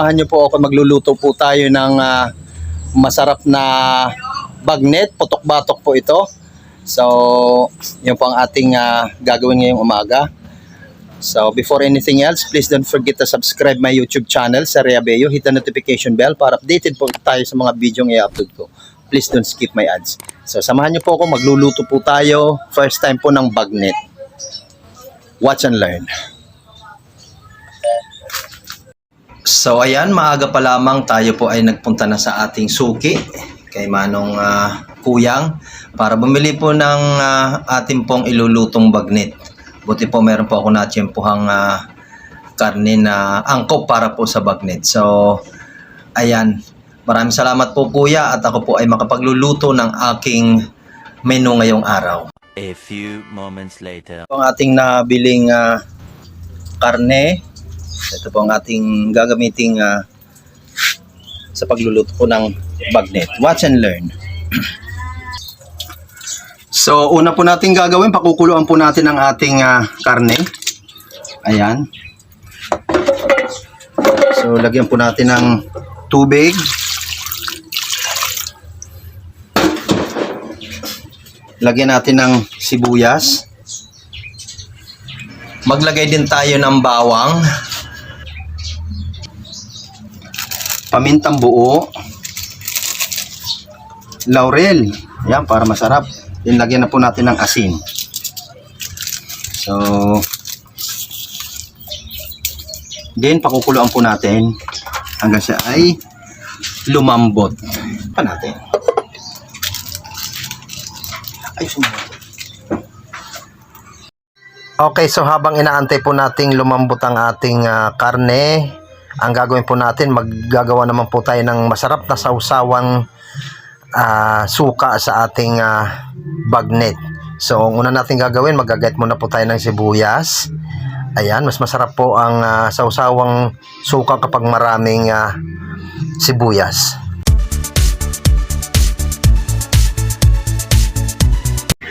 samahan niyo po ako, magluluto po tayo ng masarap na bagnet, putok-batok po ito. So, yun po ang ating gagawin ngayong umaga. So, before anything else, please don't forget to subscribe my YouTube channel, Sir Abello. Hit the notification bell para updated po tayo sa mga video ng i-upload ko. Please don't skip my ads. So, samahan niyo po ako, magluluto po tayo. First time po ng bagnet. Watch and learn. So, ayan, maaga pa lamang tayo po ay nagpunta na sa ating suki kay Manong Kuyang para bumili po ng ating pong ilulutong bagnet. Buti po meron po ako natiyempuhang karne na angkop para po sa bagnet. So, ayan. Maraming salamat po kuya at ako po ay makapagluluto ng aking menu ngayong araw. A few moments later. Ang ating nabiling karne. Ito po ang ating gagamiting sa pagluluto po ng bagnet. Watch and learn. So, una po natin gagawin, pakukuluan po natin ang ating karne. Ayan. So, lagyan po natin ng tubig. Lagyan natin ng sibuyas. Maglagay din tayo ng bawang. Pamintang buo. Laurel. Yan, para masarap. Then, lagyan na po natin ng asin. So, then, pakukuluan po natin hanggang siya ay lumambot. Pa natin. Ay, sumabot. Okay, so habang inaantay po nating lumambot ang ating karne, ang gagawin po natin, maggagawa naman po tayo ng masarap na sausawang suka sa ating bagnet. So, ang una natin gagawin, maggagayat muna po tayo ng sibuyas. Ayan, mas masarap po ang sausawang suka kapag maraming sibuyas.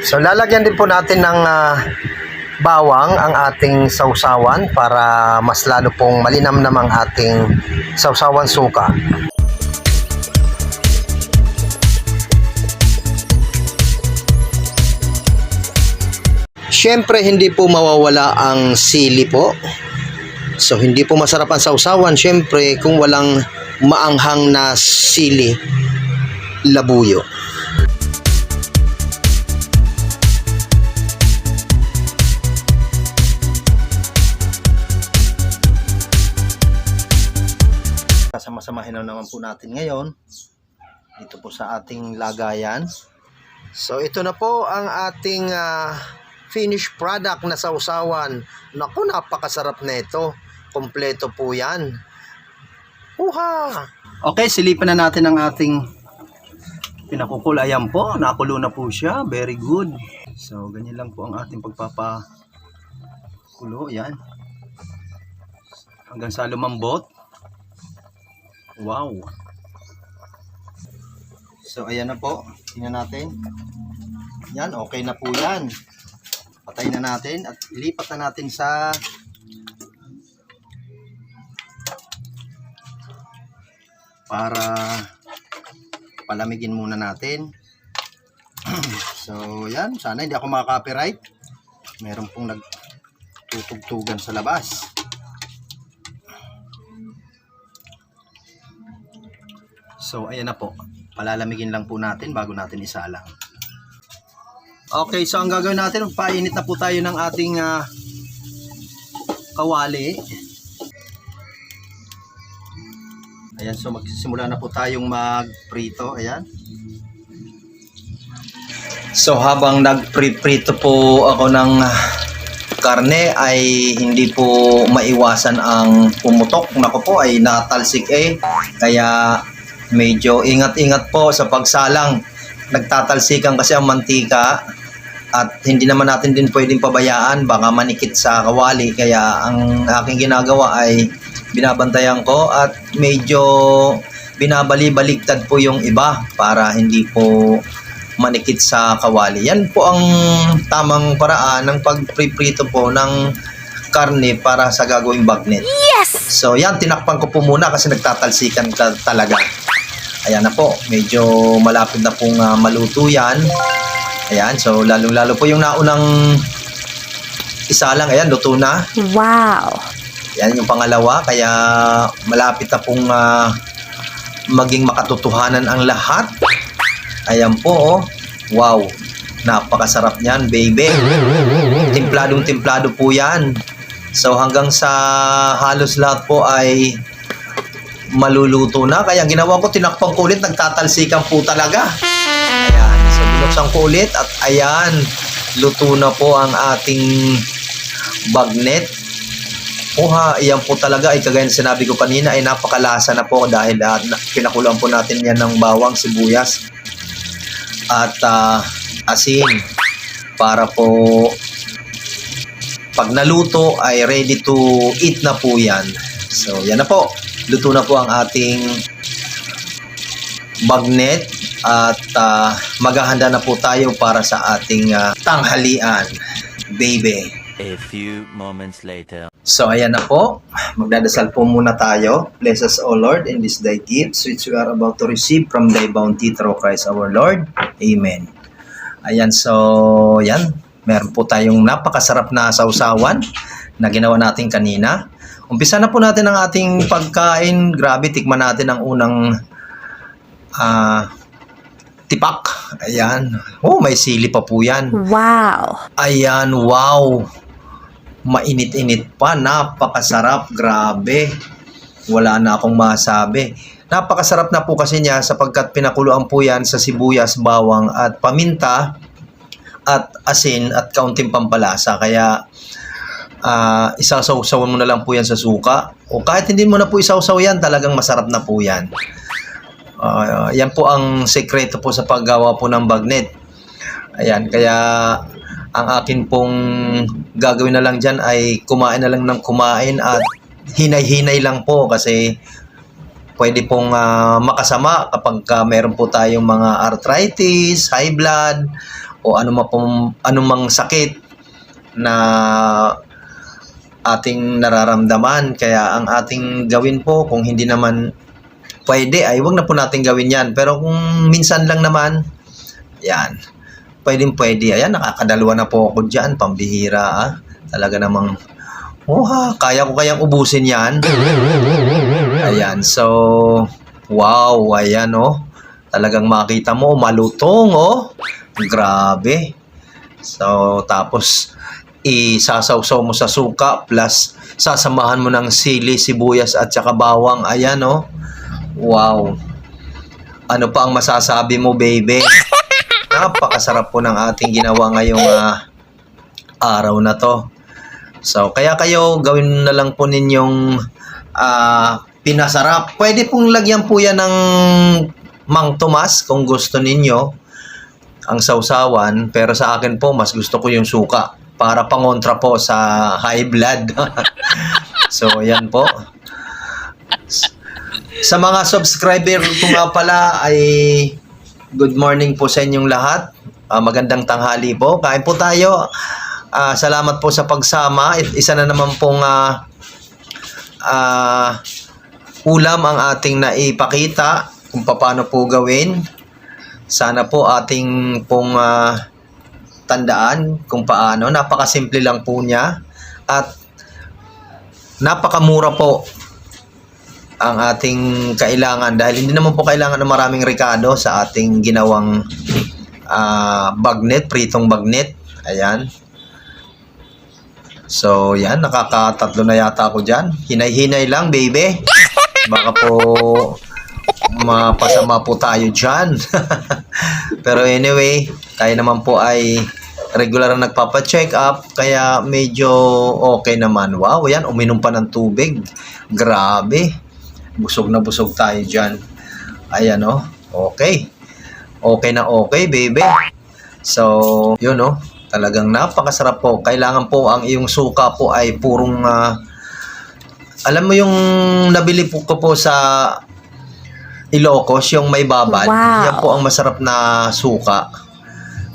So, lalagyan din po natin ng bawang ang ating sausawan para mas lalo pong malinamnam ang ating sausawan suka. Siyempre, hindi po mawawala ang sili po. So, hindi po masarap ang sausawan, siyempre, kung walang maanghang na sili, labuyo. Kasama-samahin na naman po natin ngayon dito po sa ating lagayan. So, ito na po ang ating finished product na sausawan. Naku, napakasarap na ito. Kompleto po yan. Uha! Okay, silipin na natin ang ating pinakukul. Ayan po, nakulo na po siya. Very good. So, ganyan lang po ang ating pagpapakulo. Yan. Hanggang sa lumambot. Wow! So, ayan na po. Tingnan natin. Yan, okay na po yan. Patay na natin at ilipat na natin sa para palamigin muna natin. So, yan. Sana hindi ako maka-copyright. Meron pong nagtutugtugan sa labas. So, ayan na po. Palalamigin lang po natin bago natin isalang. Okay, so ang gagawin natin, painit na po tayo ng ating kawali. Ayan, so magsisimula na po tayong magprito. Ayan. So, habang nagprito po ako ng karne, ay hindi po maiwasan ang pumutok. Naku po, ay natalsik Kaya medyo ingat-ingat po sa pagsalang. Nagtatalsikan kasi ang mantika at hindi naman natin din pwedeng pabayaan, baka manikit sa kawali. Kaya ang aking ginagawa ay binabantayan ko at medyo binabali-baligtad po yung iba para hindi po manikit sa kawali. Yan po ang tamang paraan ng pagpriprito po ng karne para sa gagawing bagnet. Yes! So yan, tinakpan ko po muna kasi nagtatalsikan talaga. Ayan na po, medyo malapit na pong maluto yan. Ayan, so lalong-lalo po yung naunang isa lang, ayan, luto na. Wow! Yan yung pangalawa, kaya malapit na pong maging makatotohanan ang lahat. Ayan po, oh. Wow, napakasarap niyan, baby. Templadong templado po yan. So hanggang sa halos lahat po ay maluluto na. Kaya ginawa ko, tinakpan ko ulit, nagtatalsikan po talaga. Ayan, so binuksan ko ulit at ayan, luto na po ang ating bagnet. Iyan po talaga ay kagaya na sinabi ko kanina ay napakalasa na po dahil pinakuloan po natin yan ng bawang, sibuyas at asin para po pag naluto ay ready to eat na po yan. So yan na po, luto na po ang ating bagnet at maghahanda na po tayo para sa ating tanghalian, baby. A few moments later. So ayan na po, magdadasal po muna tayo. Bless us, O Lord, in this thy gifts which we are about to receive from thy bounty through Christ our Lord. Amen. Ayan, so yan, meron po tayong napakasarap na sausawan na ginawa natin kanina. Umpisa na po natin ang ating pagkain. Grabe, tikman natin ang unang tipak. Ayan. Oh, may sili pa po yan. Wow! Ayan, wow. Mainit-init pa, napakasarap, grabe. Wala na akong masabi. Napakasarap na po kasi niya sapagkat pinakuluan po yan sa sibuyas, bawang at paminta at asin at kaunting pampalasa. Kaya isasawsawan mo na lang po yan sa suka. O kahit hindi mo na po isawsaw yan, talagang masarap na po yan. Yan po ang sekreto po sa paggawa po ng bagnet. Ayan, kaya ang akin pong gagawin na lang dyan ay kumain na lang ng kumain at hinay-hinay lang po kasi pwede pong makasama kapag meron po tayong mga arthritis, high blood o anumang sakit na ating nararamdaman. Kaya ang ating gawin po, kung hindi naman pwede ay wag na po natin gawin yan. Pero kung minsan lang naman, yan, pwede. Ayan, nakakadalawa na po ako dyan. Pambihira, Talaga namang, kaya ko kayang ubusin yan. Ayan, so, wow, ayan, Talagang makita mo, malutong, Grabe. So, tapos, isasawsaw mo sa suka, plus, sasamahan mo ng sili, sibuyas, at saka bawang. Ayan, Wow. Ano pa ang masasabi mo, baby? Napakasarap po ng ating ginawa ngayong araw na to. So, kaya kayo gawin na lang po ninyong pinasarap. Pwede pong lagyan po yan ng Mang Tomas kung gusto ninyo ang sausawan. Pero sa akin po, mas gusto ko yung suka para pangontra po sa high blood. So, yan po. Sa mga subscriber ko nga pala ay good morning po sa inyong lahat. Magandang tanghali po. Kain po tayo. Salamat po sa pagsama. Isa na naman pong ulam ang ating naipakita kung paano po gawin. Sana po ating pong tandaan kung paano. Napakasimple lang po niya. At napakamura po ang ating kailangan dahil hindi naman po kailangan ng maraming rekado sa ating ginawang bagnet, pritong bagnet. Ayan. So, yan. Nakakatatlo na yata ako dyan. Hinay-hinay lang, baby. Baka po mapasama po tayo dyan. Pero anyway, tayo naman po ay regular na nagpapa-check up. Kaya medyo okay naman. Wow, yan. Uminom pa ng tubig. Grabe. Busog na busog tayo dyan. Ayan, Okay. Okay na okay, baby. So, yun, talagang napakasarap po. Kailangan po ang iyong suka po ay purong, alam mo yung nabili po ko po sa Ilocos, yung may babad. Wow. Yan po ang masarap na suka.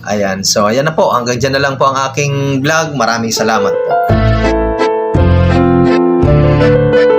Ayan. So, ayan na po. Hanggang dyan na lang po ang aking vlog. Maraming salamat po. Bye.